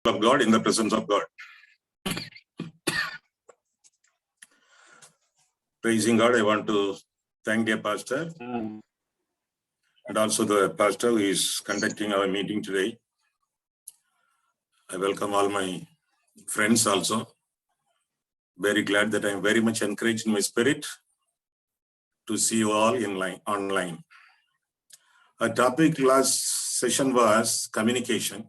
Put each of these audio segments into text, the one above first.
of God in the presence of God. Praising God, I want to thank dear pastor and also the pastor who is conducting our meeting today. I welcome all my friends also. Very glad that I am very much encouraged in my spirit to see you all online. Our topic last session was communication.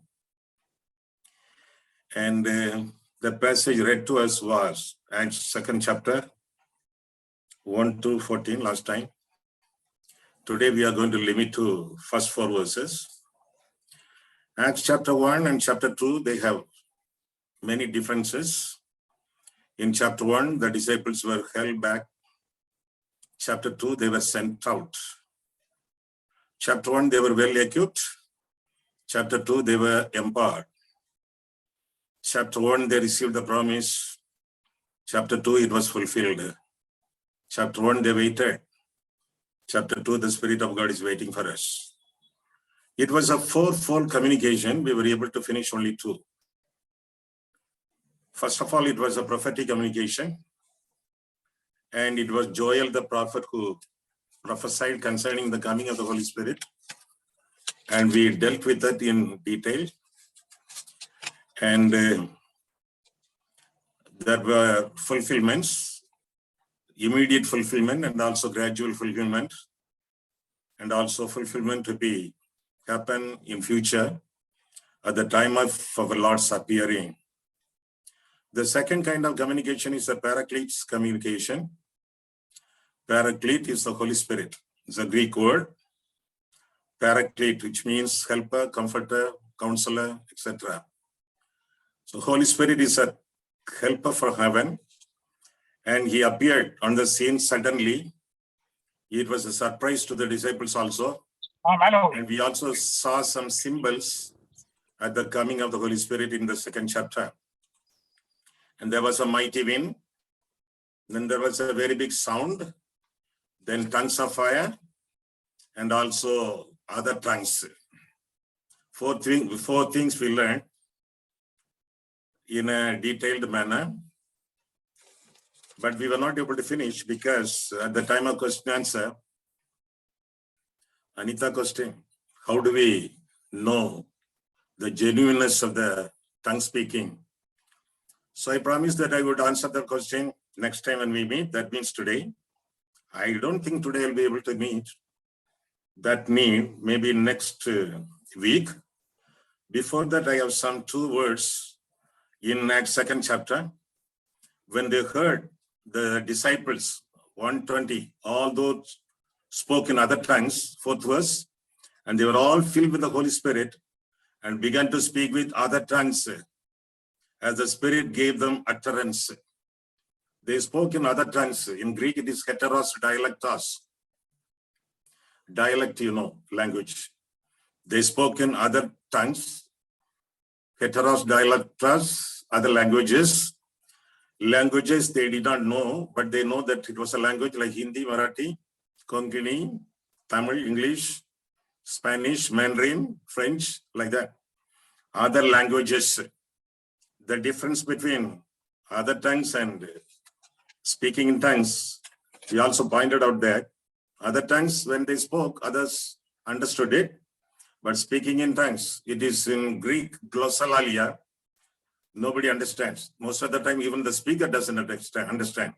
And the passage read to us was Acts 2nd chapter, 1 to 14 last time. Today we are going to limit to first 4 verses. Acts chapter 1 and chapter 2, they have many differences. In chapter 1, the disciples were held back. Chapter 2, they were sent out. Chapter 1, they were well equipped. Chapter 2, they were empowered. Chapter 1, they received the promise. Chapter 2, it was fulfilled. Chapter 1, they waited. Chapter 2, the Spirit of God is waiting for us. It was a 4-fold communication. We were able to finish only 2. First of all, it was a prophetic communication. And it was Joel the prophet who prophesied concerning the coming of the Holy Spirit. And we dealt with that in detail. And there were fulfillments, immediate fulfillment and also gradual fulfillment, and also fulfillment to happen in future at the time of our Lord's appearing. The second kind of communication is the Paraclete's communication. Paraclete is the Holy Spirit. It's a Greek word. Paraclete, which means helper, comforter, counselor, etc. So Holy Spirit is a helper for heaven, and he appeared on the scene suddenly. It was a surprise to the disciples also. And we also saw some symbols at the coming of the Holy Spirit in the 2nd chapter. And there was a mighty wind. Then there was a very big sound. Then tongues of fire, and also other tongues. Four things we learned in a detailed manner, but we were not able to finish because at the time of question answer, Anita question, how do we know the genuineness of the tongue speaking? So I promised that I would answer the question next time when we meet. That means today. I don't think today I'll be able to meet. That need maybe next week. Before that, I have some 2 words in Acts 2nd chapter. When they heard the disciples, 120, all those spoke in other tongues, 4th verse, and they were all filled with the Holy Spirit and began to speak with other tongues as the Spirit gave them utterance. They spoke in other tongues. In Greek, it is heteros dialectos. Dialect, language. They spoke in other tongues. Heteros dialectos, other languages. Languages they did not know, but they know that it was a language like Hindi, Marathi, Konkani, Tamil, English, Spanish, Mandarin, French, like that. Other languages. The difference between other tongues and speaking in tongues, we also pointed out that other tongues, when they spoke, others understood it. But speaking in tongues, it is in Greek, glossolalia. Nobody understands. Most of the time, even the speaker doesn't understand.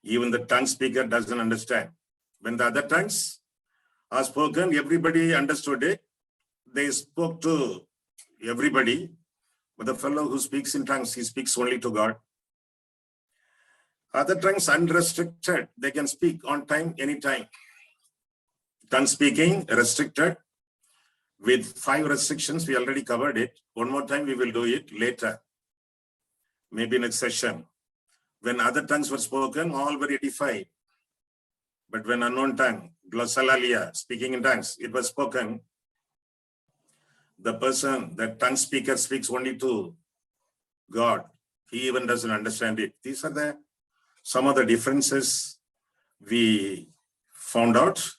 Even the tongue speaker doesn't understand. When the other tongues are spoken, everybody understood it. They spoke to everybody. But the fellow who speaks in tongues, he speaks only to God. Other tongues unrestricted. They can speak on time, anytime. Tongue speaking, restricted. With 5 restrictions, we already covered it. One more time, we will do it later. Maybe next session. When other tongues were spoken, all were edified. But when unknown tongue, glossolalia, speaking in tongues, it was spoken, the person, the tongue speaker speaks only to God. He even doesn't understand it. These are some of the differences we found out.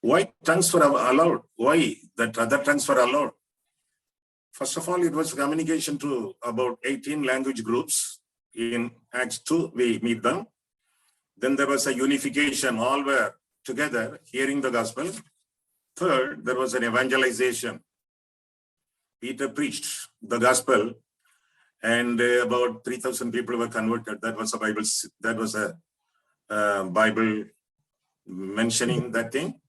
Why tongues were allowed? Why that other tongues were allowed? First of all, it was communication to about 18 language groups. In Acts 2, we meet them. Then there was a unification, all were together hearing the gospel. Third, there was an evangelization. Peter preached the gospel, and about 3,000 people were converted. That was a Bible. That was a Bible mentioning that thing.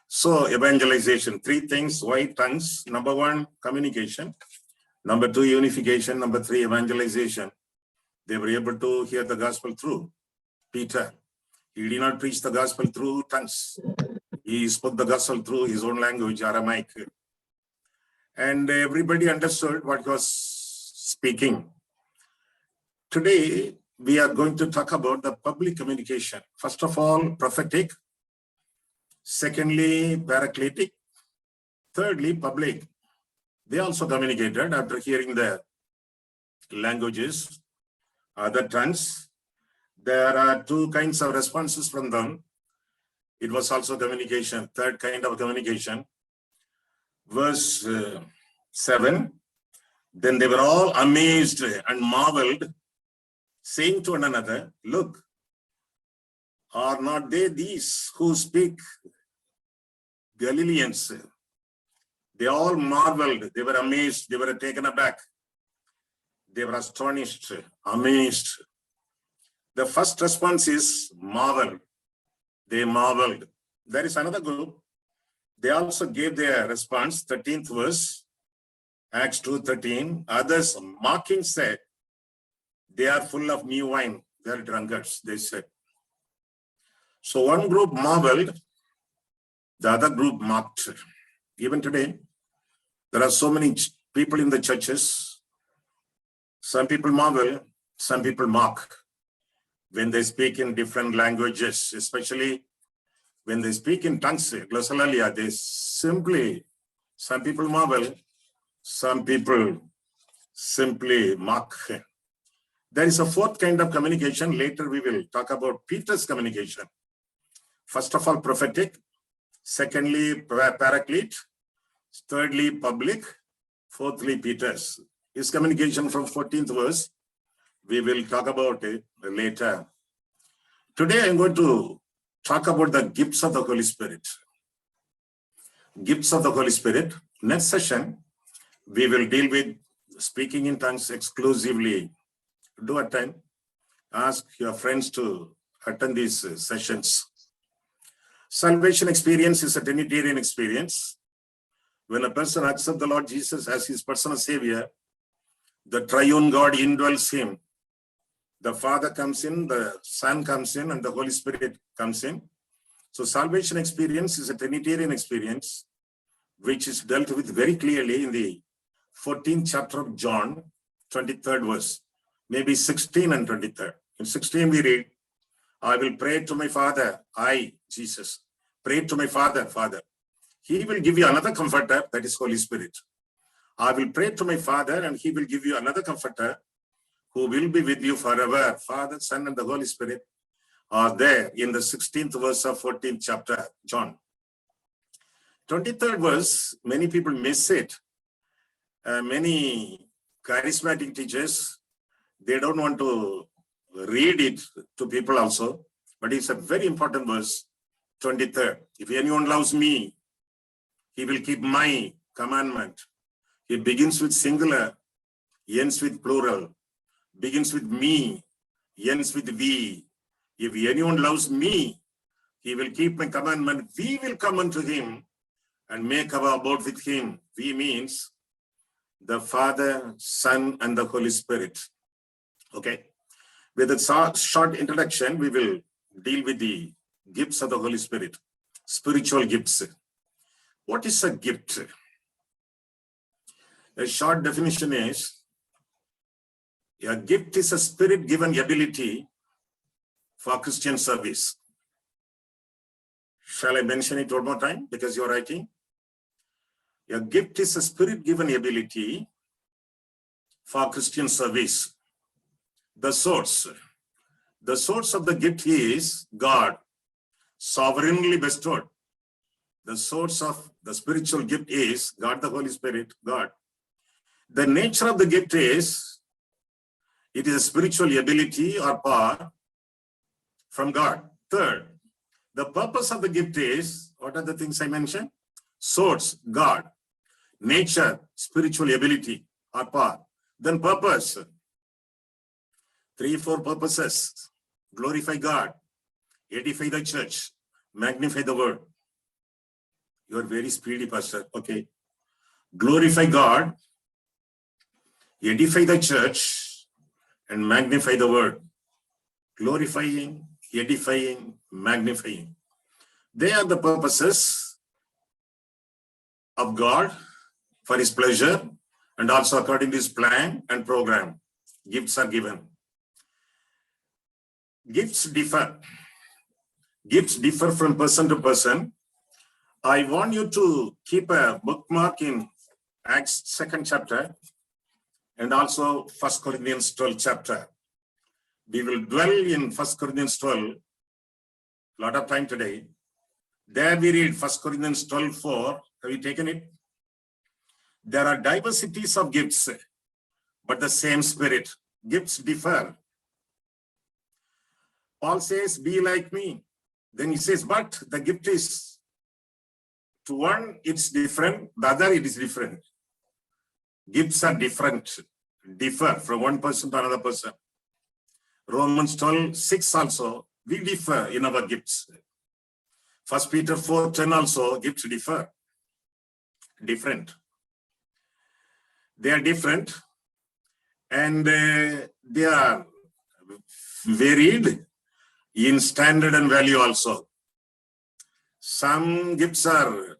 So evangelization, three things: white tongues. Number one, communication. Number two, unification. Number three, evangelization. They were able to hear the gospel through Peter. He did not preach the gospel through tongues. He spoke the gospel through his own language, Aramaic. And everybody understood what he was speaking. Today, we are going to talk about the public communication. First of all, prophetic. Secondly, paracletic. Thirdly, public. They also communicated after hearing the languages, other tongues. There are two kinds of responses from them. It was also communication, third kind of communication. Verse 7, then they were all amazed and marveled, saying to one another, look, are not they these who speak Galileans? They all marveled, they were amazed, they were taken aback. They were astonished, amazed. The first response is marvel. They marveled. There is another group. They also gave their response, 13th verse, Acts 2:13. Others mocking said, they are full of new wine. They are drunkards, they said. So one group marveled, the other group mocked. Even today, there are so many people in the churches. Some people marvel, some people mock when they speak in different languages, especially when they speak in tongues, glossolalia, they simply, some people marvel, some people simply mock. There is a fourth kind of communication. Later we will talk about Peter's communication. First of all, prophetic. Secondly, paraclete. Thirdly, public. Fourthly, Peter's. His communication from 14th verse. We will talk about it later. Today I'm going to talk about the gifts of the Holy Spirit. Gifts of the Holy Spirit. Next session, we will deal with speaking in tongues exclusively. Do attend. Ask your friends to attend these sessions. Salvation experience is a Trinitarian experience. When a person accepts the Lord Jesus as his personal Savior, the triune God indwells him. The Father comes in, the Son comes in, and the Holy Spirit comes in. So salvation experience is a Trinitarian experience, which is dealt with very clearly in the 14th chapter of John, 23rd verse, maybe 16 and 23rd. In 16 we read, I will pray to my Father, I, Jesus, pray to my Father, Father. He will give you another comforter, that is Holy Spirit. I will pray to my Father, and he will give you another comforter, who will be with you forever. Father, Son, and the Holy Spirit are there in the 16th verse of 14th chapter, John. 23rd verse, many people miss it. Many charismatic teachers, they don't want to read it to people also, but it's a very important verse, 23rd. If anyone loves me, he will keep my commandment. It begins with singular, ends with plural. Begins with me, ends with we. If anyone loves me, he will keep my commandment. We will come unto him and make our abode with him. We means the Father, Son, and the Holy Spirit. Okay. With a short introduction, we will deal with the gifts of the Holy Spirit, spiritual gifts. What is a gift? A short definition is, a gift is a spirit-given ability for Christian service. Shall I mention it one more time because you're writing? A gift is a spirit-given ability for Christian service. The source of the gift is God, sovereignly bestowed. The source of the spiritual gift is God, the Holy Spirit, God. The nature of the gift is, it is a spiritual ability or power from God. Third, the purpose of the gift is, what are the things I mentioned? Source, God. Nature, spiritual ability or power. Then purpose. 3-4 purposes. Glorify God, edify the church, magnify the word. You are very speedy, Pastor. Okay. Glorify God, edify the church, and magnify the word. Glorifying, edifying, magnifying. They are the purposes of God for his pleasure and also according to his plan and program. Gifts are given. Gifts differ. Gifts differ from person to person. I want you to keep a bookmark in Acts 2nd chapter and also 1 Corinthians 12 chapter. We will dwell in 1 Corinthians 12, a lot of time today. There we read 1 Corinthians 12:4. Have you taken it? There are diversities of gifts, but the same Spirit. Gifts differ. Paul says, be like me. Then he says, but the gift is, to one it's different, the other it is different. Gifts are different, differ from one person to another person. Romans 12:6 also, we differ in our gifts. 1 Peter 4:10 also, gifts differ. Different. They are different and they are varied in standard and value also. Some gifts are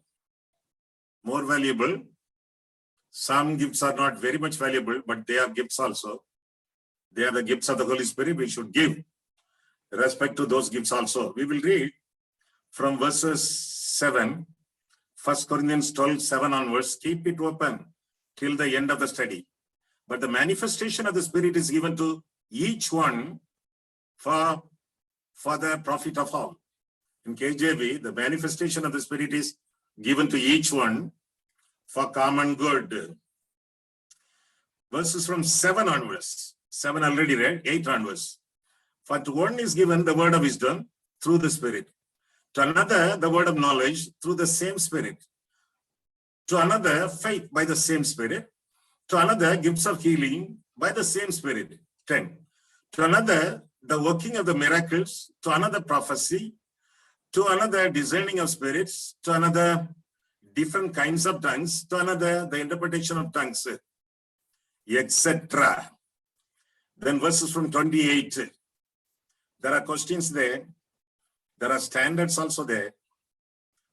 more valuable. Some gifts are not very much valuable, but they are gifts also. They are the gifts of the Holy Spirit. We should give respect to those gifts also. We will read from verses 7, 1 Corinthians 12:7 onwards. Keep it open till the end of the study. But the manifestation of the Spirit is given to each one for the profit of all. In KJV, the manifestation of the Spirit is given to each one for common good. Verses from 7 onwards. 7 already read, 8 onwards. For to one is given the word of wisdom through the Spirit. To another, the word of knowledge through the same Spirit. To another, faith by the same Spirit. To another, gifts of healing by the same Spirit. 10. To another, the working of the miracles. To another, prophecy. To another, discerning of spirits. To another, different kinds of tongues. To another, the interpretation of tongues, etc. Then verses from 28. There are questions there. There are standards also there.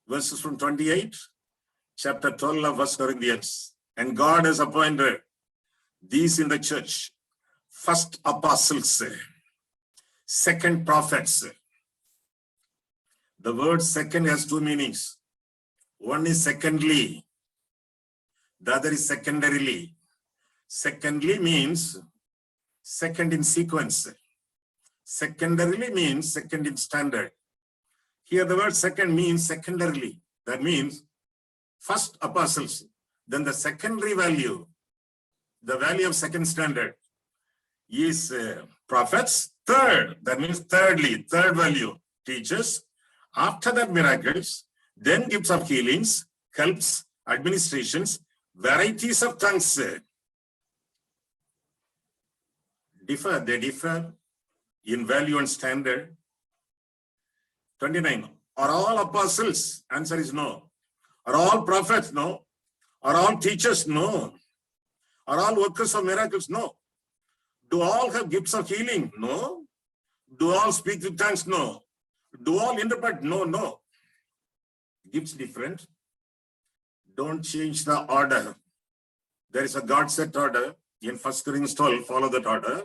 Verses from 28, chapter 12 of 1 Corinthians. And God has appointed these in the church: first apostles, second prophets. The word second has two meanings. One is secondly, the other is secondarily. Secondly means second in sequence. Secondarily means second in standard. Here the word second means secondarily. That means first apostles, then the secondary value, the value of second standard is prophets. Third, that means thirdly, third value, teachers. After that, miracles, then gifts of healings, helps, administrations, varieties of tongues. They differ in value and standard. 29. Are all apostles? Answer is no. Are all prophets? No. Are all teachers? No. Are all workers of miracles? No. Do all have gifts of healing? No. Do all speak with tongues? No. Do all interpret? No, no. Gifts different. Don't change the order. There is a God-set order. In 1 Corinthians 12, follow that order.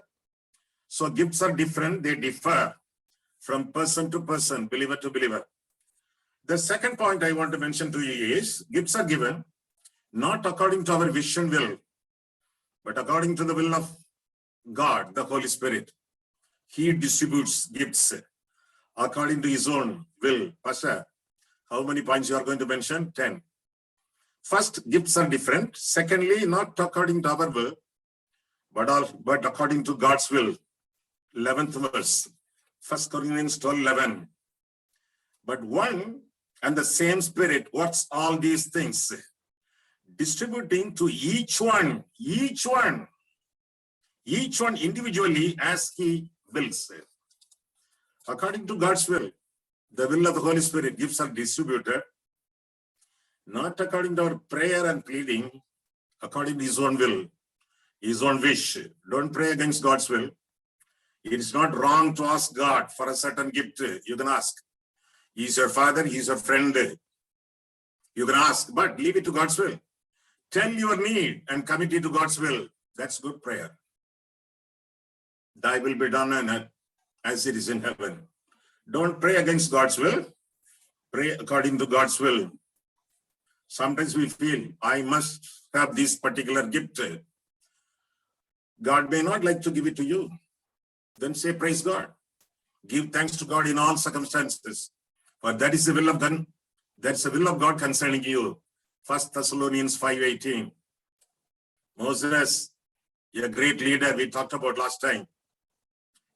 So gifts are different. They differ from person to person, believer to believer. The second point I want to mention to you is, gifts are given not according to our wish and will, but according to the will of God, the Holy Spirit. He distributes gifts according to his own will. Pastor, how many points you are going to mention? 10. First, gifts are different. Secondly, not according to our will, but according to God's will. 11th verse, 1 Corinthians 12:11. But one and the same Spirit works all these things, distributing to each one individually as he wills. According to God's will, the will of the Holy Spirit, gifts are distributed, not according to our prayer and pleading, according to his own will, his own wish. Don't pray against God's will. It is not wrong to ask God for a certain gift. You can ask. He is your father, he is your friend. You can ask, but leave it to God's will. Tell your need and commit it to God's will. That's good prayer. Thy will be done on earth as it is in heaven. Don't pray against God's will. Pray according to God's will. Sometimes we feel, I must have this particular gift. God may not like to give it to you. Then say, praise God. Give thanks to God in all circumstances. For that is the will of God. That's the will of God concerning you. 1 Thessalonians 5:18. Moses, a great leader we talked about last time.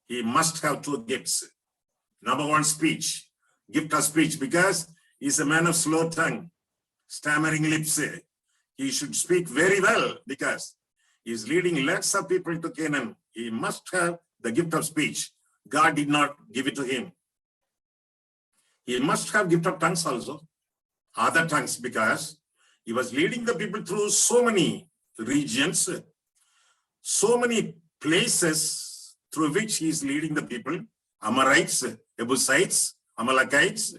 He must have two gifts. Number one, speech. Gift of speech, because he's a man of slow tongue, stammering lips. He should speak very well because he's leading lots of people to Canaan. He must have the gift of speech. God did not give it to him. He must have gift of tongues also, other tongues, because he was leading the people through so many regions, so many places through which he is leading the people. Amorites, Jebusites, Amalekites,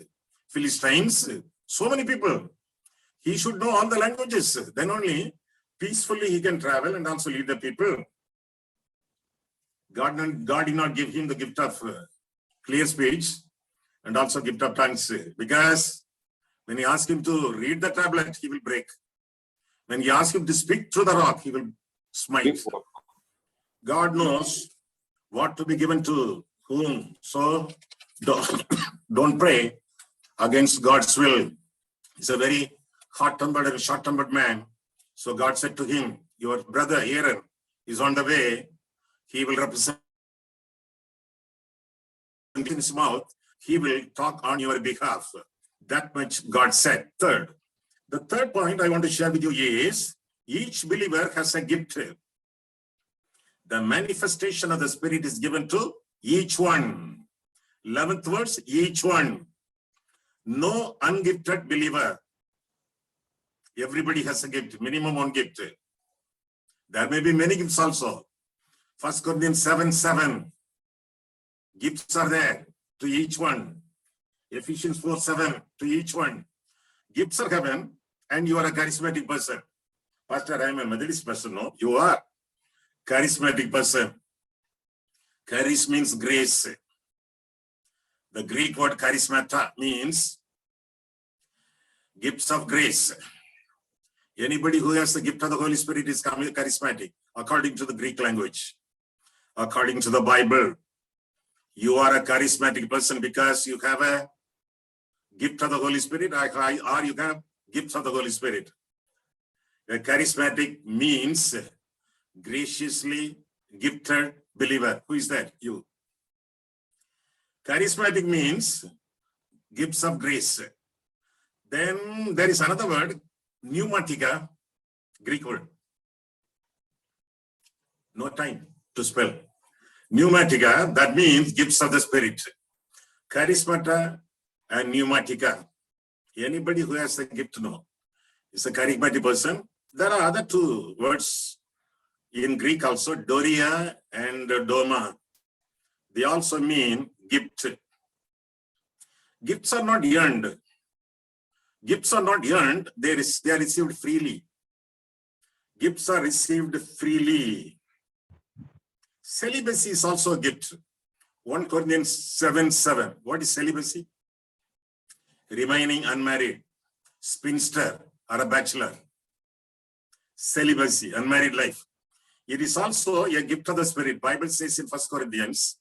Philistines, so many people. He should know all the languages. Then only peacefully he can travel and also lead the people. God did not give him the gift of clear speech and also gift of tongues, because when he asked him to read the tablet, he will break. When he asked him to speak through the rock, he will smite. God knows what to be given to whom. So don't pray against God's will. He's a very hot-tempered and short-tempered man. So God said to him, your brother Aaron is on the way. He will represent in his mouth. He will talk on your behalf. That much God said. Third, the third point I want to share with you is, each believer has a gift. The manifestation of the Spirit is given to each one. 11th verse, each one. No ungifted believer. Everybody has a gift, minimum one gift. There may be many gifts also. 1 Corinthians 7:7. Gifts are there to each one. Ephesians 4:7 to each one. Gifts are given, and you are a charismatic person. Pastor, I am a Methodist person. No, you are charismatic person. Charis means grace. The Greek word charismata means gifts of grace. Anybody who has the gift of the Holy Spirit is charismatic, according to the Greek language. According to the Bible, you are a charismatic person because you have a gift of the Holy Spirit, or you have gifts of the Holy Spirit. A charismatic means graciously gifted believer. Who is that? You. Charismatic means gifts of grace. Then there is another word, pneumatica, Greek word. No time to spell. Pneumatica, that means gifts of the Spirit. Charismata and pneumatica. Anybody who has the gift to know is a charismatic person. There are other two words in Greek also, doria and doma. They also mean gift. Gifts are not earned. Gifts are not earned, they are received freely. Gifts are received freely. Celibacy is also a gift. 1 Corinthians 7:7. What is celibacy? Remaining unmarried, spinster or a bachelor. Celibacy, unmarried life. It is also a gift of the Spirit. Bible says in 1 Corinthians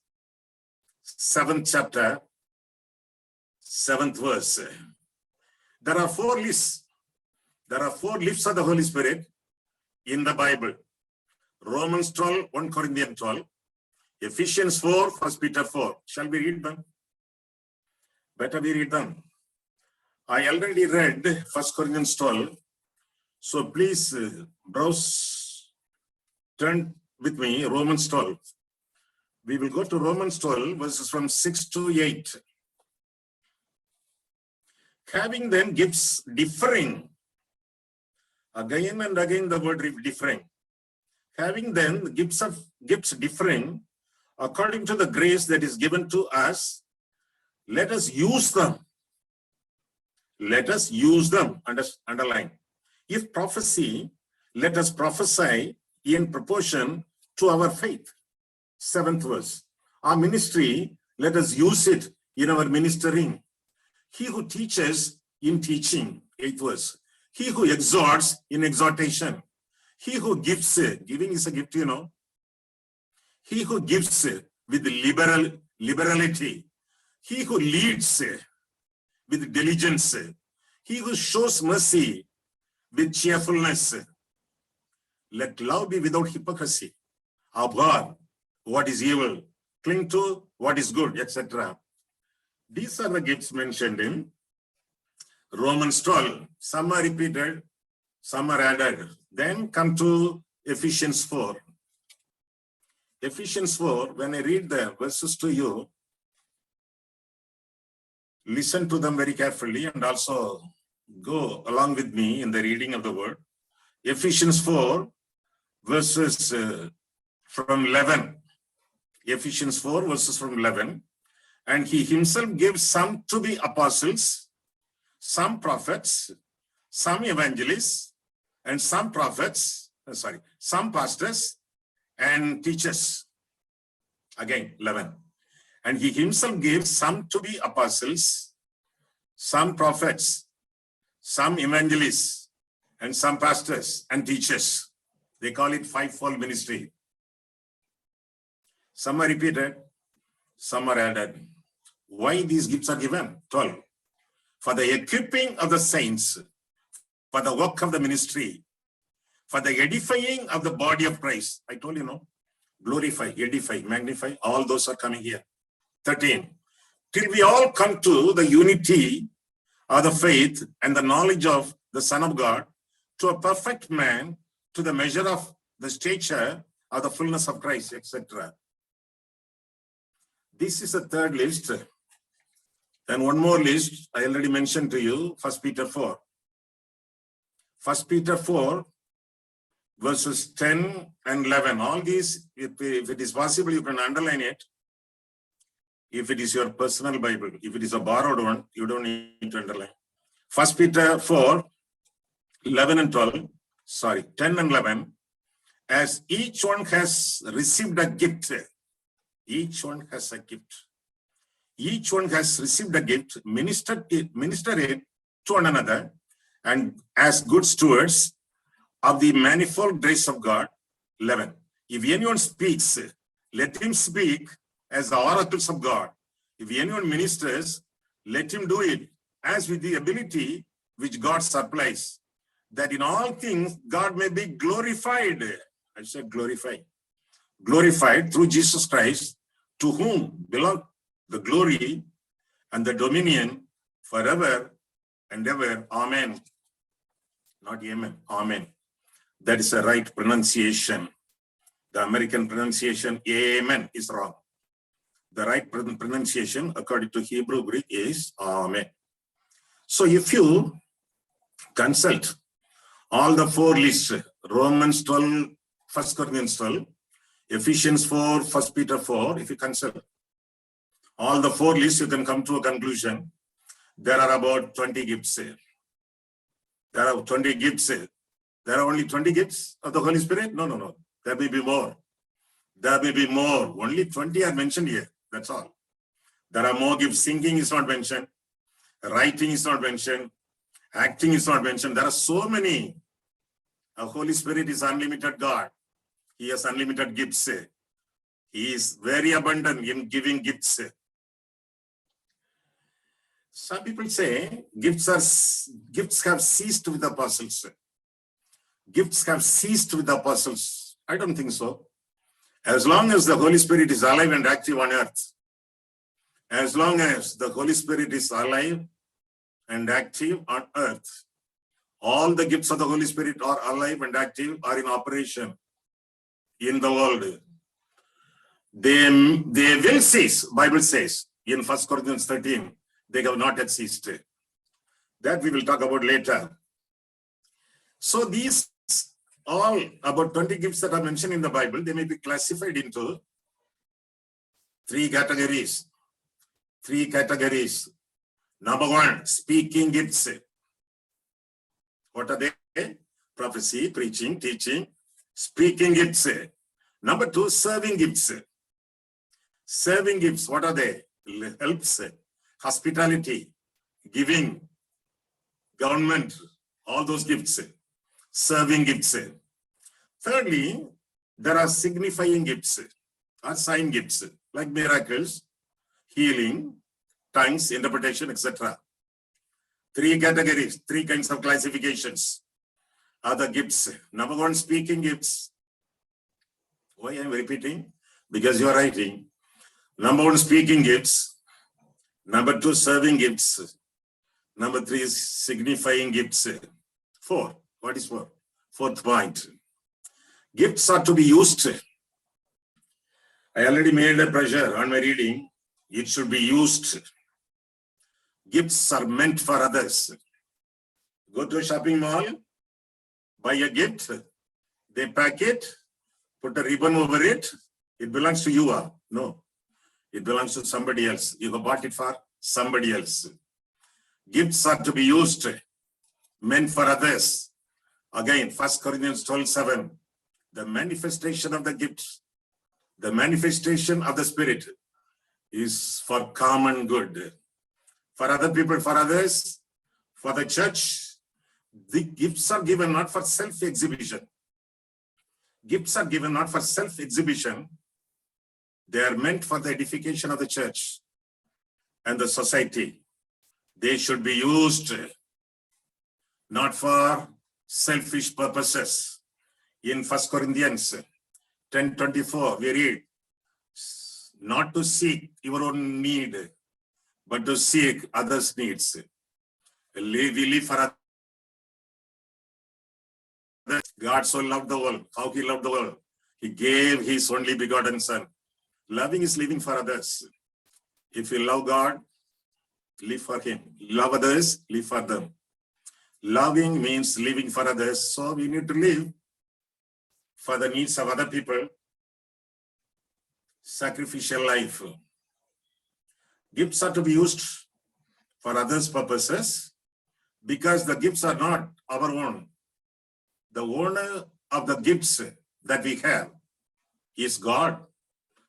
7th chapter, 7th verse. There are 4 lists. There are 4 gifts of the Holy Spirit in the Bible. Romans 12, 1 Corinthians 12, Ephesians 4, 1 Peter 4. Shall we read them? Better we read them. I already read 1 Corinthians 12. So please browse, turn with me, Romans 12. We will go to Romans 12, verses from 6 to 8. Having then gifts differing, again and again the word differing. Having then gifts differing, according to the grace that is given to us, let us use them. Let us use them, underline. If prophecy, let us prophesy in proportion to our faith. 7th verse. Our ministry, let us use it in our ministering. He who teaches in teaching, 8th verse. He who exhorts in exhortation. He who gives, giving is a gift, you know. He who gives with liberality. He who leads with diligence. He who shows mercy with cheerfulness. Let love be without hypocrisy. Abhor what is evil, cling to what is good, etc. These are the gifts mentioned in Romans 12. Some are repeated, some are added. Then come to Ephesians 4. Ephesians 4, when I read the verses to you, listen to them very carefully and also go along with me in the reading of the word. Ephesians 4, verses from 11. Ephesians 4, verses from 11. And he himself gave some to be apostles, some prophets, some evangelists, and some pastors and teachers. Again, 11. And he himself gave some to be apostles, some prophets, some evangelists, and some pastors and teachers. They call it fivefold ministry. Some are repeated, some are added. Why these gifts are given? 12. For the equipping of the saints, for the work of the ministry, for the edifying of the body of Christ. I told you, no? Glorify, edify, magnify, all those are coming here. 13. Till we all come to the unity of the faith and the knowledge of the Son of God, to a perfect man, to the measure of the stature of the fullness of Christ, etc. This is the third list. Then one more list I already mentioned to you, 1 Peter 4. 1 Peter 4, verses 10 and 11. All these, if it is possible, you can underline it. If it is your personal Bible, if it is a borrowed one, you don't need to underline. 1 Peter 4, 11 and 12, 10 and 11. As each one has received a gift, each one has a gift. Each one has received a gift, minister it to one another, and as good stewards of the manifold grace of God. 11. If anyone speaks, let him speak as the oracles of God. If anyone ministers, let him do it as with the ability which God supplies, that in all things God may be glorified. I said glorified. Glorified through Jesus Christ, to whom belong the glory and the dominion forever and ever. Amen. Not amen, amen. That is a right pronunciation. The American pronunciation, amen, is wrong. The right pronunciation, according to Hebrew Greek, is amen. So if you consult all the 4 lists, Romans 12, 1 Corinthians 12, Ephesians 4, 1 Peter 4, if you consult all the 4 lists, you can come to a conclusion. There are about 20 gifts here. There are 20 gifts here. There are only 20 gifts of the Holy Spirit? No. There may be more. There may be more. Only 20 are mentioned here. That's all. There are more gifts. Singing is not mentioned. Writing is not mentioned. Acting is not mentioned. There are so many. The Holy Spirit is unlimited God. He has unlimited gifts. He is very abundant in giving gifts. Some people say gifts have ceased with the apostles. Gifts have ceased with the apostles. I don't think so. As long as the Holy Spirit is alive and active on earth, as long as the Holy Spirit is alive and active on earth, all the gifts of the Holy Spirit are alive and active, are in operation in the world. They will cease, Bible says in 1 Corinthians 13, they have not yet ceased. That we will talk about later. So these all about 20 gifts that are mentioned in the Bible, they may be classified into three categories. Number one, speaking gifts. What are they? Prophecy, preaching, teaching, speaking gifts. Number two, serving gifts. Serving gifts, what are they? Helps, hospitality, giving, government, all those gifts. Serving gifts. Thirdly, there are signifying gifts or sign gifts like miracles, healing, tongues, interpretation, etc. Three categories, three kinds of classifications are the gifts. Number one, speaking gifts. Why I am repeating? Because you are writing. Number one, speaking gifts. Number two, serving gifts. Number three is signifying gifts. Four. What is four? Fourth point. Gifts are to be used. I already made a pressure on my reading. It should be used. Gifts are meant for others. Go to a shopping mall, buy a gift, they pack it, put a ribbon over it. It belongs to you. No, it belongs to somebody else. You have bought it for somebody else. Gifts are to be used, meant for others. Again, 1 Corinthians 12:7, the manifestation of the gifts, the manifestation of the Spirit is for common good. For other people, for others, for the church, the gifts are given not for self-exhibition. Gifts are given not for self-exhibition. They are meant for the edification of the church and the society. They should be used not for selfish purposes. In 1 Corinthians 10:24, we read, not to seek your own need, but to seek others' needs. We live for others. God so loved the world. How he loved the world? He gave his only begotten Son. Loving is living for others. If you love God, live for him. Love others, live for them. Loving means living for others. So we need to live for the needs of other people. Sacrificial life. Gifts are to be used for others' purposes because the gifts are not our own. The owner of the gifts that we have is God,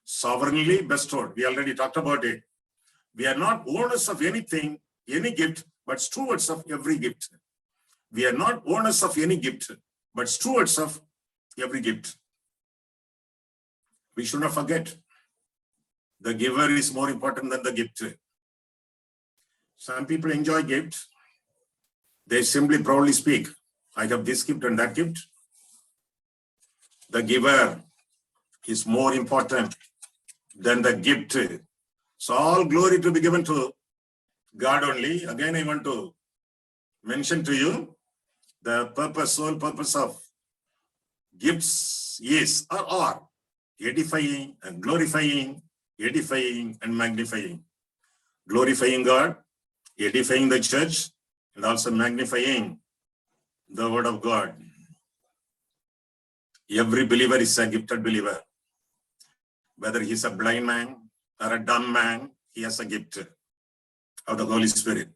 sovereignly bestowed. We already talked about it. We are not owners of anything, any gift, but stewards of every gift. We are not owners of any gift, but stewards of every gift. We should not forget, the giver is more important than the gift. Some people enjoy gifts. They simply proudly speak, I have this gift and that gift. The giver is more important than the gift. So all glory to be given to God only. Again, I want to mention to you the purpose, sole purpose of gifts is or are edifying and glorifying, edifying and magnifying. Glorifying God, edifying the church, and also magnifying the word of God. Every believer is a gifted believer. Whether he's a blind man or a dumb man, he has a gift of the Holy Spirit.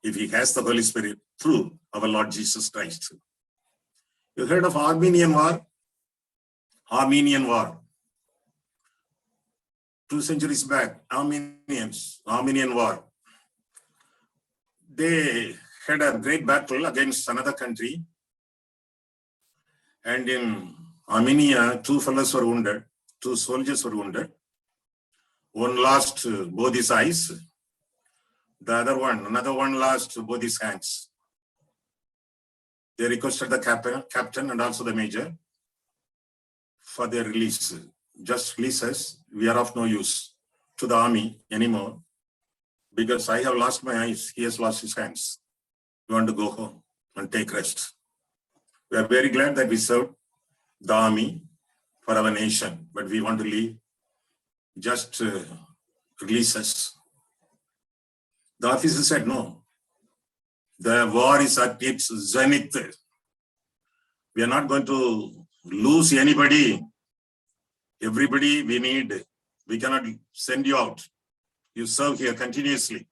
If he has the Holy Spirit through our Lord Jesus Christ. You heard of Armenian War? Armenian War. 2 centuries back, Armenian War. They had a great battle against another country. And in Armenia, two fellows were wounded, two soldiers were wounded. One lost both his eyes. The other one, another one lost both his hands. They requested the captain and also the major for their release. Just release us. We are of no use to the army anymore because I have lost my eyes. He has lost his hands. We want to go home and take rest. We are very glad that we served the army for our nation, but we want to leave. Just release us. The officer said, no. The war is at its zenith. We are not going to lose anybody. Everybody we need. We cannot send you out. You serve here continuously.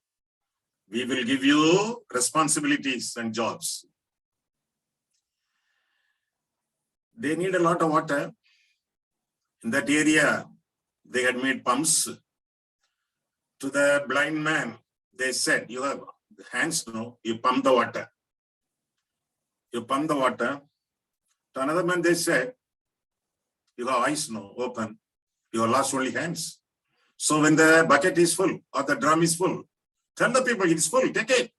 We will give you responsibilities and jobs. They need a lot of water. In that area, they had made pumps. To the blind man, they said, you have hands, no? You pump the water. You pump the water. To another man, they said, you have eyes, no? Open. You have lost only hands. So when the bucket is full or the drum is full, tell the people it's full, take it.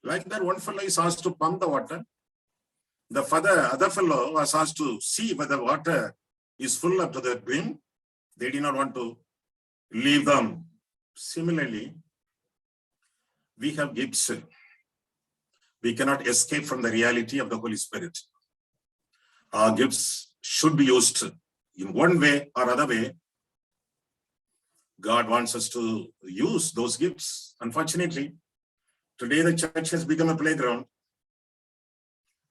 Like that, one fellow is asked to pump the water. The other fellow was asked to see whether water is full up to the brim. They did not want to leave them. Similarly, we have gifts. We cannot escape from the reality of the Holy Spirit. Our gifts should be used in one way or other way. God wants us to use those gifts. Unfortunately, today the church has become a playground.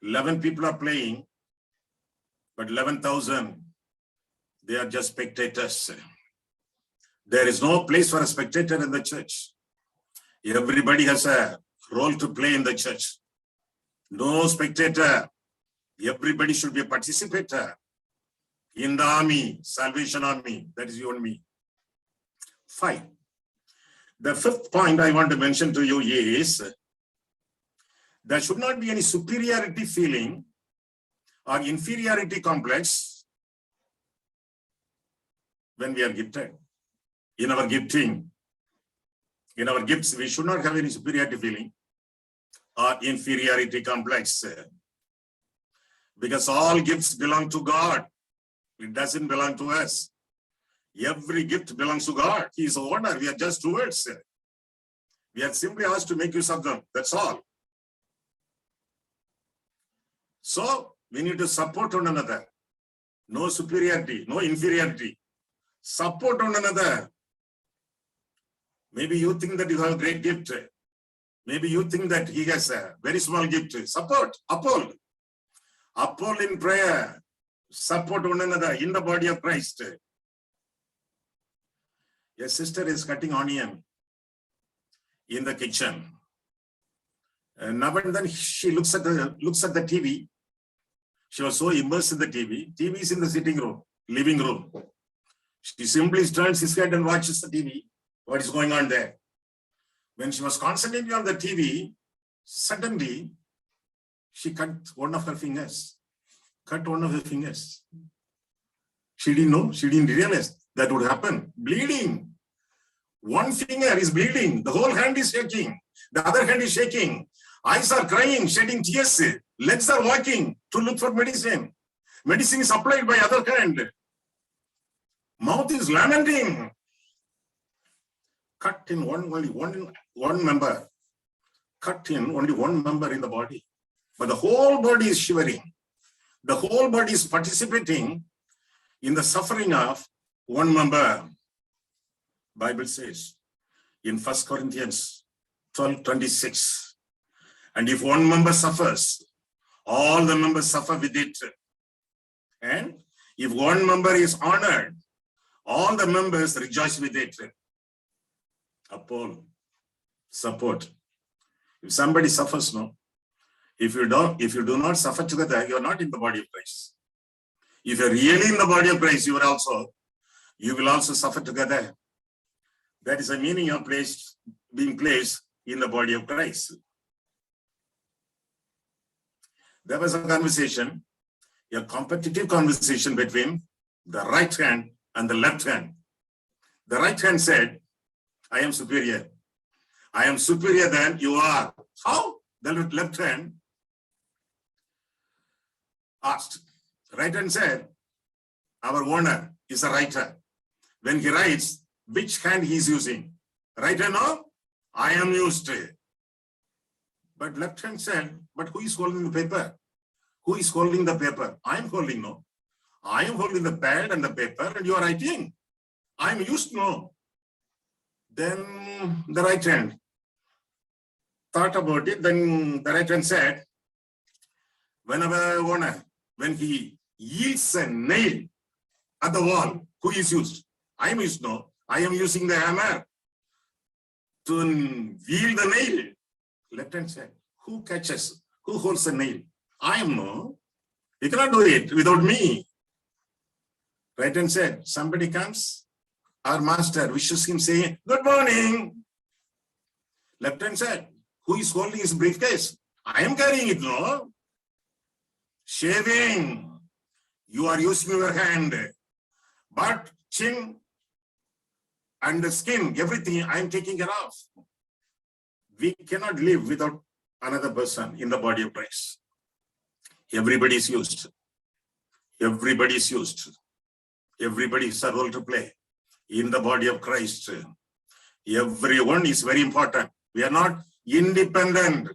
11 people are playing, but 11,000, they are just spectators. There is no place for a spectator in the church. Everybody has a role to play in the church. No spectator. Everybody should be a participator in the army, Salvation Army. That is you and me. 5. The 5th point I want to mention to you is there should not be any superiority feeling or inferiority complex when we are gifted. In our gifting, in our gifts, we should not have any superiority feeling or inferiority complex. Because all gifts belong to God. It doesn't belong to us. Every gift belongs to God. He is the owner. We are just stewards. We are simply asked to make use of them. That's all. So we need to support one another. No superiority, no inferiority. Support one another. Maybe you think that you have a great gift. Maybe you think that he has a very small gift. Support, uphold. Uphold in prayer. Support one another in the body of Christ. A sister is cutting onion in the kitchen. And now and then she looks at the TV. She was so immersed in the TV. TV is in the sitting room, living room. She simply turns his head and watches the TV. What is going on there? When she was concentrating on the TV, suddenly she cut one of her fingers. Cut one of her fingers. She didn't know. She didn't realize that would happen. Bleeding. One finger is bleeding. The whole hand is shaking. The other hand is shaking. Eyes are crying, shedding tears. Legs are walking to look for medicine. Medicine is applied by other hand. Mouth is lamenting. Cut in only one member. Cut in only one member in the body. But the whole body is shivering. The whole body is participating in the suffering of one member. Bible says in 1 Corinthians 12:26, and if one member suffers, all the members suffer with it. And if one member is honored, all the members rejoice with it. Uphold, support. If somebody suffers, no. If you do not suffer together, you are not in the body of Christ. If you are really in the body of Christ, you will also suffer together. That is the meaning of being placed in the body of Christ. There was a conversation, a competitive conversation between the right hand and the left hand. The right hand said, I am superior. I am superior than you are. How? The left hand asked. Right hand said, our owner is a writer. When he writes, which hand he is using? Right hand, no? I am used. But left hand said, but who is holding the paper? Who is holding the paper? I am holding, no. I am holding the pad and the paper and you are writing. I am used, no. Then the right hand thought about it. Then the right hand said, when he yields a nail at the wall, who is used? I am used, no. I am using the hammer to wheel the nail. Left hand said, who catches? Who holds the nail? I am, no. You cannot do it without me. Right hand said, somebody comes, our master wishes him saying, good morning. Left hand said, who is holding his briefcase? I am carrying it, no. Shaving, you are using your hand. But chin and the skin, everything I am taking care of. We cannot live without another person in the body of Christ. Everybody is used. Everybody is used. Everybody has a role to play in the body of Christ. Everyone is very important. We are not independent.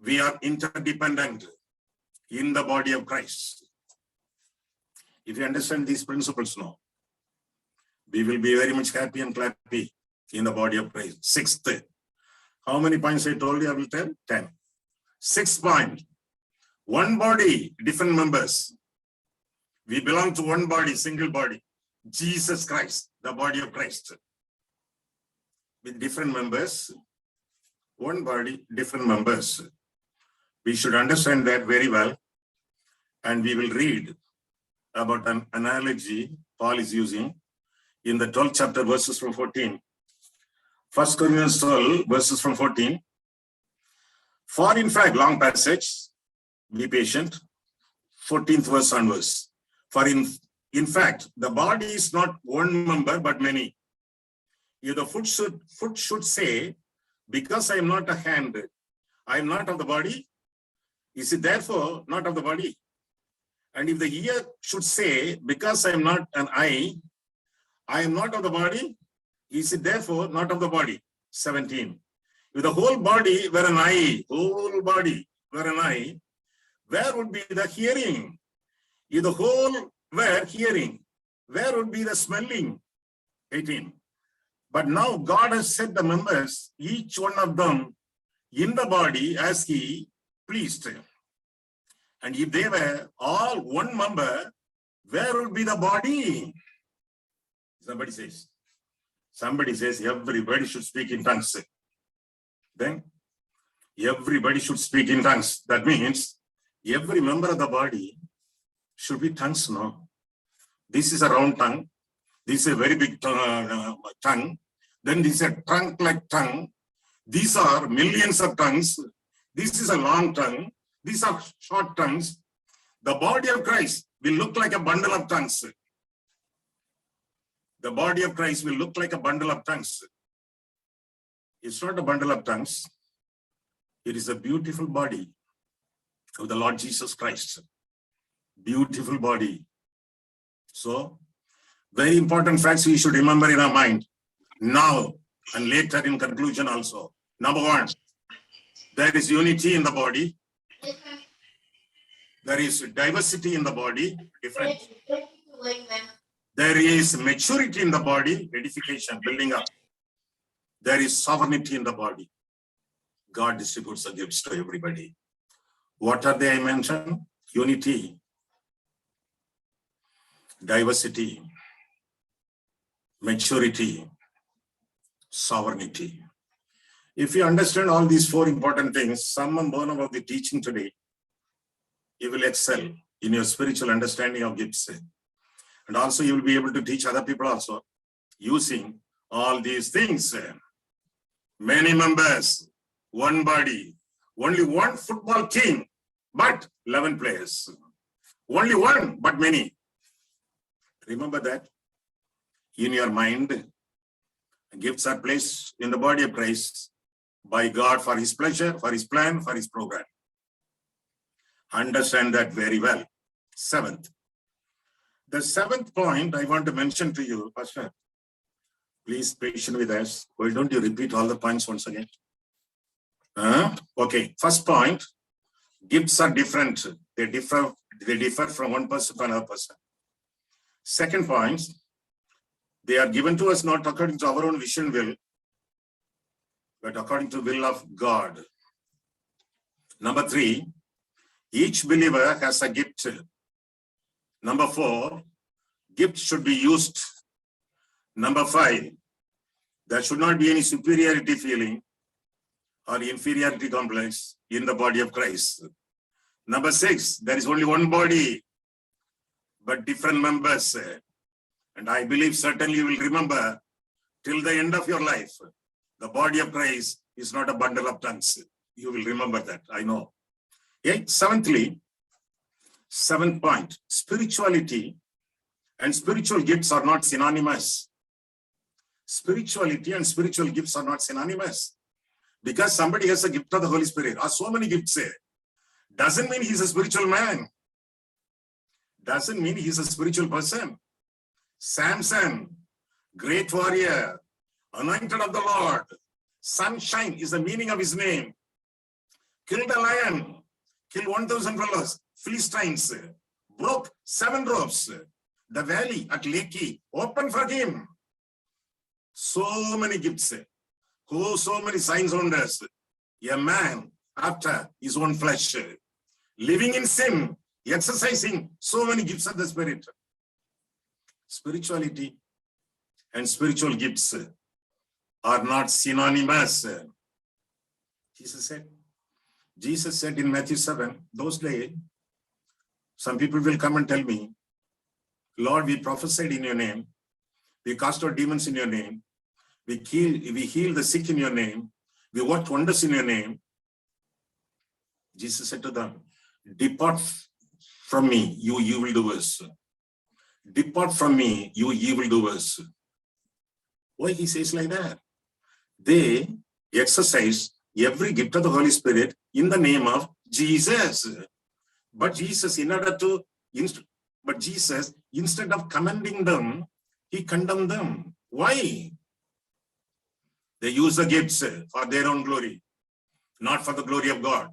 We are interdependent in the body of Christ. If you understand these principles now, we will be very much happy and clappy in the body of Christ. Sixth, how many points I told you I will tell? 10. Sixth point, one body, different members. We belong to one body, single body. Jesus Christ, the body of Christ. With different members, one body, different members. We should understand that very well. And we will read about an analogy Paul is using in the 12th chapter, verses from 14. 1 Corinthians 12, verses from 14. For in fact, long passage, be patient. 14th verse onwards. For in fact, the body is not one member, but many. If the foot should say, because I am not a hand, I am not of the body, is it therefore not of the body? And if the ear should say, because I am not an eye, I am not of the body, is it therefore not of the body? 17. If the whole body were an eye, where would be the hearing? If the whole were hearing, where would be the smelling? 18. But now God has set the members, each one of them, in the body as he pleased. And if they were all one member, where would be the body? Somebody says everybody should speak in tongues. Then everybody should speak in tongues. That means every member of the body should be tongues, no? This is a round tongue. This is a very big tongue. Then this is a trunk-like tongue. These are millions of tongues. This is a long tongue. These are short tongues. The body of Christ will look like a bundle of tongues. The body of Christ will look like a bundle of tongues. It's not a bundle of tongues. It is a beautiful body of the Lord Jesus Christ. Beautiful body. So, very important facts we should remember in our mind now and later in conclusion also. Number one, there is unity in the body. There is diversity in the body, different. There is maturity in the body, edification, building up. There is sovereignty in the body. God distributes the gifts to everybody. What are they I mentioned? Unity, diversity, maturity, sovereignty. If you understand all these four important things, sum and bone of the teaching today, you will excel in your spiritual understanding of gifts. And also you will be able to teach other people also using all these things. Many members, one body, only one football team, but 11 players. Only one, but many. Remember that in your mind. Gifts are placed in the body of Christ by God for his pleasure, for his plan, for his program. Understand that very well. Seventh. The seventh point I want to mention to you, Pastor. Please patient with us. Why don't you repeat all the points once again? Okay. First point, gifts are different. They differ from one person to another person. Second point, they are given to us not according to our own vision will, but according to the will of God. Number 3, each believer has a gift. Number 4, gift should be used. Number 5, there should not be any superiority feeling or inferiority complex in the body of Christ. Number 6, there is only one body, but different members. And I believe certainly you will remember till the end of your life, the body of Christ is not a bundle of tongues. You will remember that, I know. Okay. Seventhly, seventh point, spirituality and spiritual gifts are not synonymous. Spirituality and spiritual gifts are not synonymous. Because somebody has a gift of the Holy Spirit, or so many gifts, doesn't mean he's a spiritual man. Doesn't mean he's a spiritual person. Samson, great warrior, anointed of the Lord. Sunshine is the meaning of his name. Killed a lion, killed 1,000 fellows, Philistines, broke 7 ropes. The valley at Leki opened for him. So many gifts. Oh, so many signs and wonders. A man after his own flesh, living in sin, exercising so many gifts of the Spirit. Spirituality and spiritual gifts are not synonymous. Jesus said in Matthew 7, those days, some people will come and tell me, Lord, we prophesied in your name, we cast out demons in your name, we heal the sick in your name, we worked wonders in your name. Jesus said to them, depart from me, you evildoers. Depart from me, you evildoers. Why he says like that? They exercise every gift of the Holy Spirit in the name of Jesus. But Jesus, instead of commending them, he condemned them. Why? They use the gifts for their own glory, not for the glory of God.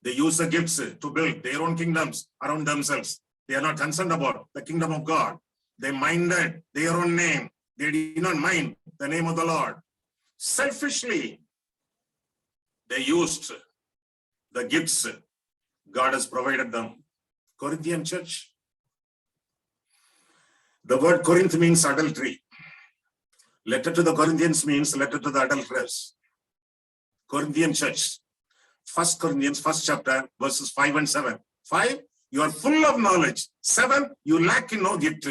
They use the gifts to build their own kingdoms around themselves. They are not concerned about the kingdom of God. They minded their own name. They did not mind the name of the Lord. Selfishly, they used the gifts God has provided them. Corinthian church. The word Corinth means adultery. Letter to the Corinthians means letter to the adulterers. Corinthian church. 1 Corinthians, 1st chapter, verses 5 and 7. 5, you are full of knowledge. 7, you lack in no gift.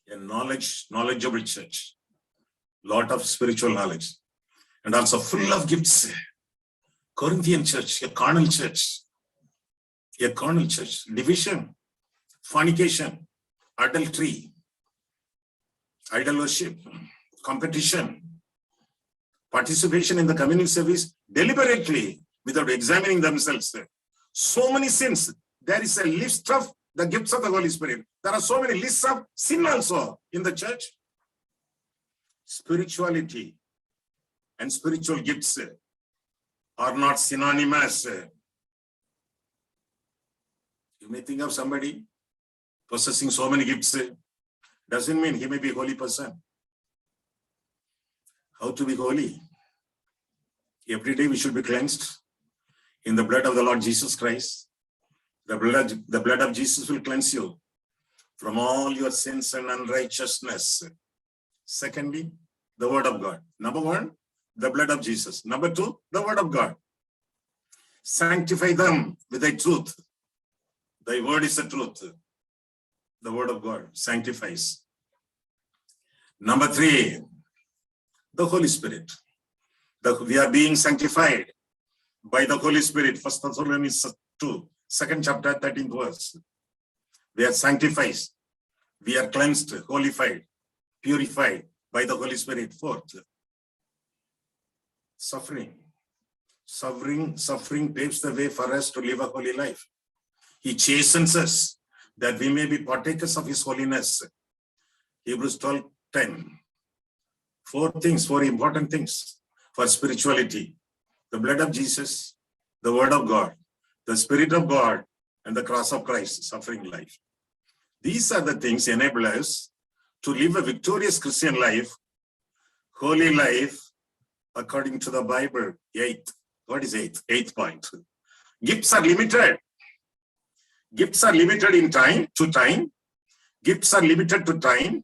A knowledgeable church. Lot of spiritual knowledge. And also full of gifts. Corinthian church, a carnal church. A carnal church. Division, fornication, adultery, idol worship, competition, participation in the community service deliberately without examining themselves. So many sins. There is a list of the gifts of the Holy Spirit. There are so many lists of sin also in the church. Spirituality and spiritual gifts are not synonymous. You may think of somebody possessing so many gifts. Doesn't mean he may be a holy person. How to be holy? Every day we should be cleansed in the blood of the Lord Jesus Christ. The blood of Jesus will cleanse you from all your sins and unrighteousness. Secondly, the word of God. Number 1, the blood of Jesus. Number 2, the word of God. Sanctify them with thy truth. Thy word is the truth. The word of God sanctifies. Number 3, the Holy Spirit. We are being sanctified by the Holy Spirit. 1 Thessalonians 2, 2nd chapter, 13th verse. We are sanctified. We are cleansed, holified, purified by the Holy Spirit. Fourth, suffering. Suffering paves the way for us to live a holy life. He chastens us that we may be partakers of his holiness. Hebrews 12:10. Four important things for spirituality: the blood of Jesus, the word of God, the Spirit of God, and the cross of Christ, suffering life. These are the things enable us to live a victorious Christian life, holy life, according to the Bible. Eighth. What is eighth? Eighth point. Gifts are limited. Gifts are limited in time, to time. Gifts are limited to time,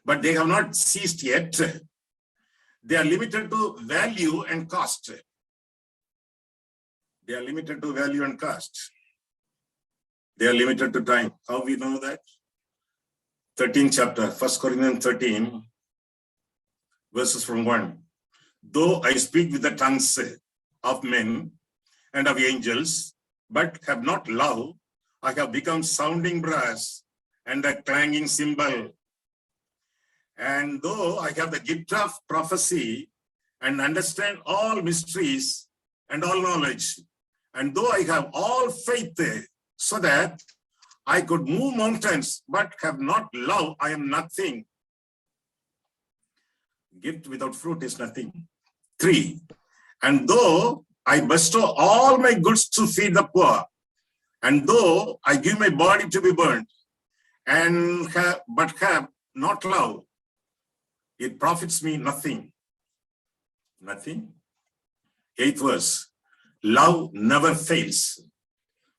but they have not ceased yet. They are limited to value and cost. They are limited to value and cost. They are limited to time. How we know that? 13th chapter, 1 Corinthians 13, verses from 1. Though I speak with the tongues of men and of angels, but have not love, I have become sounding brass and a clanging cymbal. And though I have the gift of prophecy and understand all mysteries and all knowledge, and though I have all faith so that I could move mountains, but have not love, I am nothing. Gift without fruit is nothing. 3, and though I bestow all my goods to feed the poor, and though I give my body to be burned, but have not love, it profits me nothing. Nothing. 8th verse. Love never fails.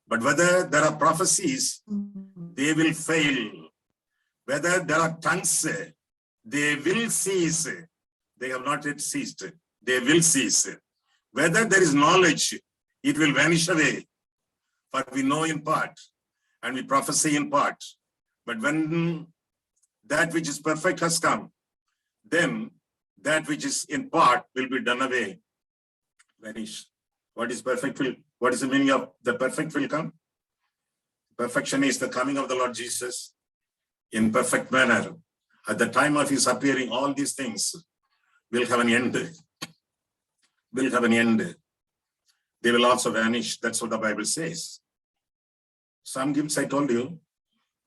But whether there are prophecies, they will fail. Whether there are tongues, they will cease. They have not yet ceased. They will cease. Whether there is knowledge, it will vanish away. For we know in part, and we prophesy in part. But when that which is perfect has come, then that which is in part will be done away, vanish. What is perfect will? What is the meaning of the perfect will come? Perfection is the coming of the Lord Jesus in perfect manner. At the time of his appearing, all these things will have an end. Will have an end. They will also vanish. That's what the Bible says. Some gifts, I told you,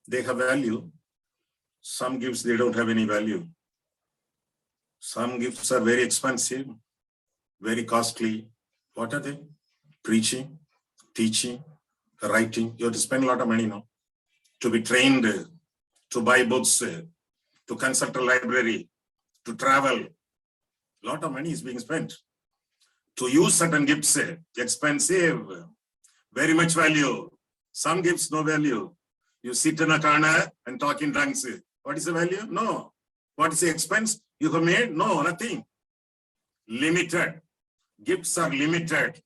they have value. Some gifts, they don't have any value. Some gifts are very expensive, very costly. What are they? Preaching, teaching, writing. You have to spend a lot of money now to be trained, to buy books, to consult a library, to travel. A lot of money is being spent. To use certain gifts, expensive, very much value. Some gifts, no value. You sit in a corner and talk in tongues. What is the value? No. What is the expense you have made? No, nothing. Limited. Gifts are limited,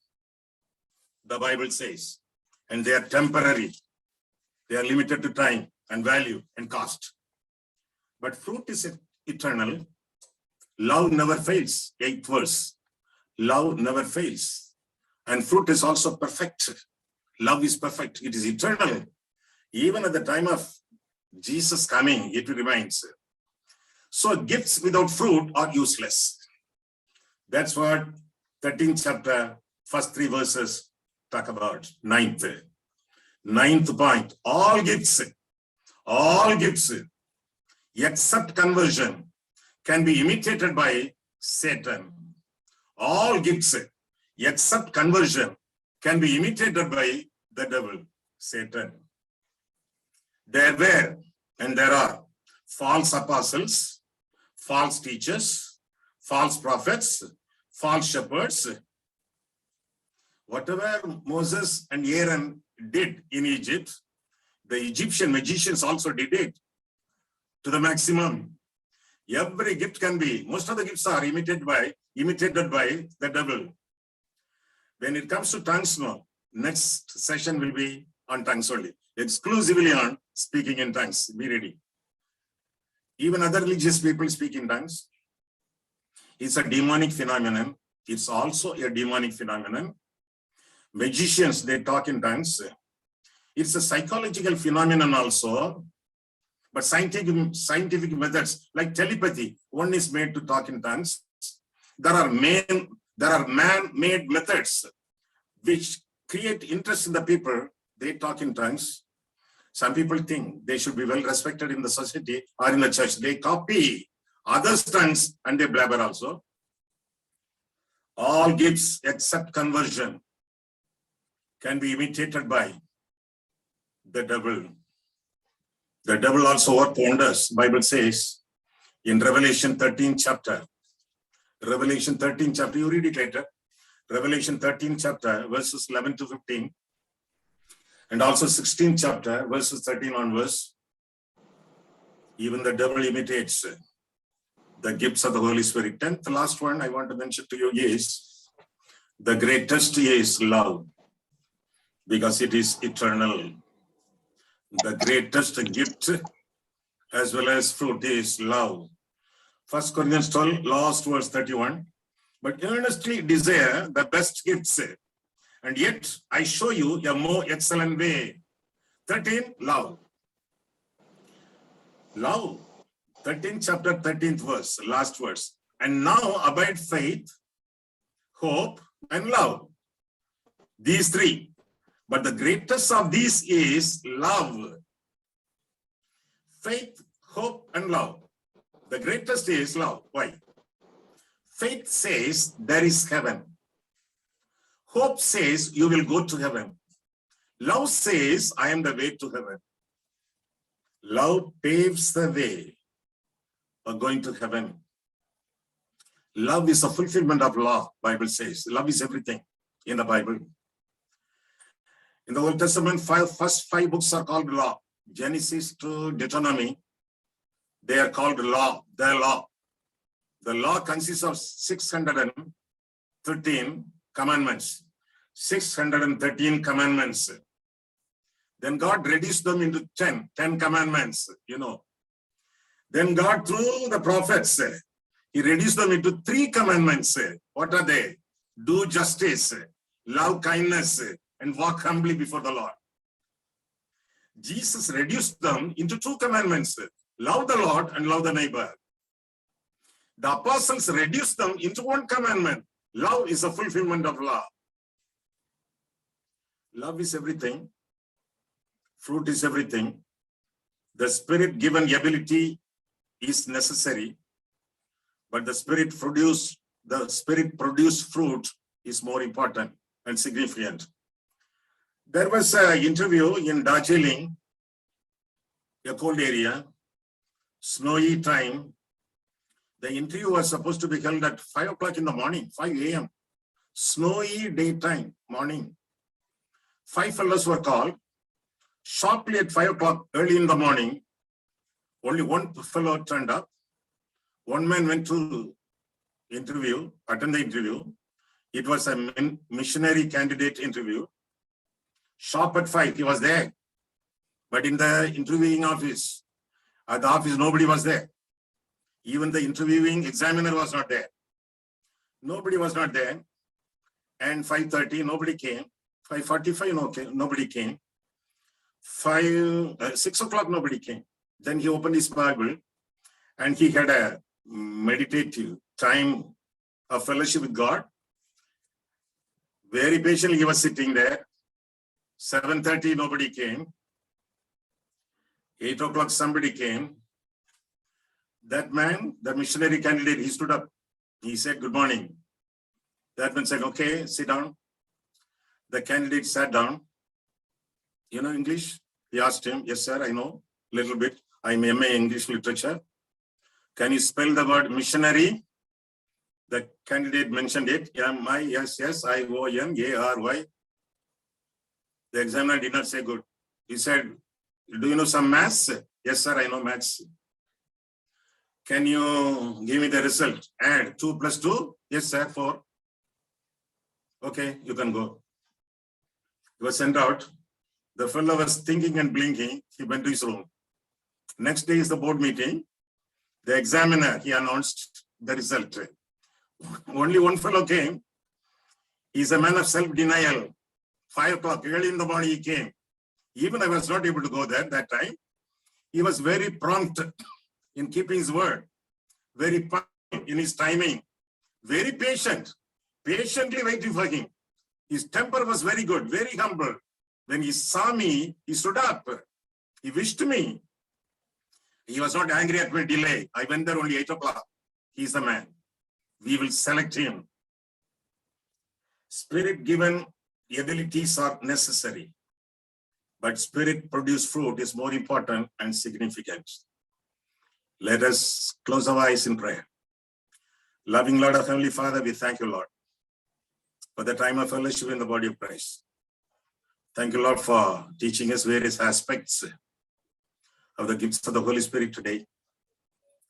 the Bible says, and they are temporary. They are limited to time and value and cost. But fruit is eternal. Love never fails. 8th verse. Love never fails. And fruit is also perfect. Love is perfect. It is eternal. Even at the time of Jesus coming, it remains. So gifts without fruit are useless. That's what 13th chapter, first 3 verses talk about. 9th point. All gifts, except conversion, can be imitated by Satan. All gifts, except conversion, can be imitated by the devil, Satan. There were and there are false apostles, false teachers, false prophets, false shepherds. Whatever Moses and Aaron did in Egypt, the Egyptian magicians also did it to the maximum. Every gift can be, most of the gifts are imitated by the devil. When it comes to tongues, no, next session will be on tongues only, exclusively on speaking in tongues. Be ready. Even other religious people speak in tongues. It's a demonic phenomenon. It's also a demonic phenomenon. Magicians, they talk in tongues. It's a psychological phenomenon also. But scientific methods like telepathy, one is made to talk in tongues. There are man-made methods which create interest in the people. They talk in tongues. Some people think they should be well respected in the society or in the church. They copy others' tongues and they blabber also. All gifts except conversion can be imitated by the devil. The devil also worked wonders. Bible says in Revelation 13 chapter, you read it later. Revelation 13 chapter, verses 11 to 15. And also 16 chapter, verses 13 onwards. Even the devil imitates the gifts of the Holy Spirit. 10th, the last one I want to mention to you is, the greatest is love, because it is eternal. The greatest gift as well as fruit is love. 1 Corinthians 12, last verse 31. But earnestly desire the best gifts, and yet I show you a more excellent way. 13, love. Love. 13th chapter, 13th verse, last verse. And now abide faith, hope, and love. These three. But the greatest of these is love. Faith, hope, and love. The greatest is love. Why? Faith says there is heaven. Hope says you will go to heaven. Love says I am the way to heaven. Love paves the way of going to heaven. Love is a fulfillment of law, Bible says. Love is everything in the Bible. In the Old Testament, first five books are called law. Genesis to Deuteronomy, they are called law, the law. The law consists of 613 commandments. 613 commandments. Then God reduced them into 10 commandments, Then God, through the prophets, he reduced them into 3 commandments. What are they? Do justice, love kindness, and walk humbly before the Lord. Jesus reduced them into 2 commandments. Love the Lord and love the neighbor. The apostles reduced them into 1 commandment. Love is a fulfillment of law. Love is everything. Fruit is everything. The Spirit-given ability is necessary, but the Spirit-produced fruit is more important and significant. There was an interview in Darjeeling, a cold area, snowy time. The interview was supposed to be held at 5 o'clock in the morning, 5 a.m. Snowy daytime, morning. 5 fellows were called. Sharply at 5 o'clock, early in the morning, only 1 fellow turned up. 1 man went to attend the interview. It was a missionary candidate interview. Sharp at 5, he was there. But in the interviewing office, at the office, nobody was there. Even the interviewing examiner was not there. Nobody was not there. And 5:30, nobody came. 5:45, nobody came. 6 o'clock, nobody came. Then he opened his Bible and he had a meditative time of fellowship with God. Very patiently, he was sitting there. 7:30, nobody came. 8 o'clock, somebody came. That man, the missionary candidate, he stood up. He said, "Good morning." That man said, "Okay, sit down." The candidate sat down. "You know English?" He asked him. "Yes, sir, I know a little bit. I'm MA English literature." "Can you spell the word missionary?" The candidate mentioned it. MISSIONARY. The examiner did not say good. He said, "Do you know some maths?" "Yes, sir, I know maths." "Can you give me the result? Add 2 plus 2? "Yes, sir, 4. "Okay, you can go." He was sent out. The fellow was thinking and blinking. He went to his room. Next day is the board meeting. The examiner, he announced the result. Only 1 fellow came. He's a man of self-denial. 5 o'clock, early in the morning he came. Even I was not able to go there that time. He was very prompt in keeping his word, very prompt in his timing, very patient, patiently waiting for him. His temper was very good, very humble. When he saw me, he stood up. He wished me. He was not angry at my delay. I went there only 8 o'clock. He's the man. We will select him. Spirit-given abilities are necessary, but spirit-produced fruit is more important and significant. Let us close our eyes in prayer. Loving Lord of Heavenly Father, we thank you, Lord, for the time of fellowship in the body of Christ. Thank you, Lord, for teaching us various aspects of the gifts of the Holy Spirit today.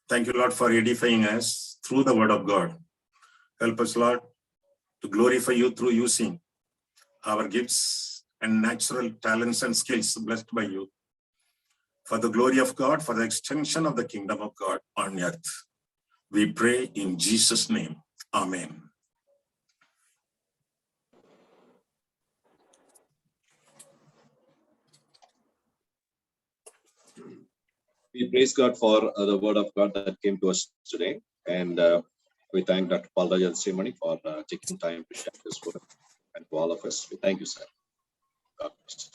Thank you, Lord, for edifying us through the word of God. Help us, Lord, to glorify you through using our gifts and natural talents and skills blessed by you for the glory of God, for the extension of the kingdom of God on earth. We pray in Jesus' name. Amen. We praise God for the word of God that came to us today. And we thank Dr. Paul Rajat for taking time to share this word and to all of us. We thank you, sir. God bless.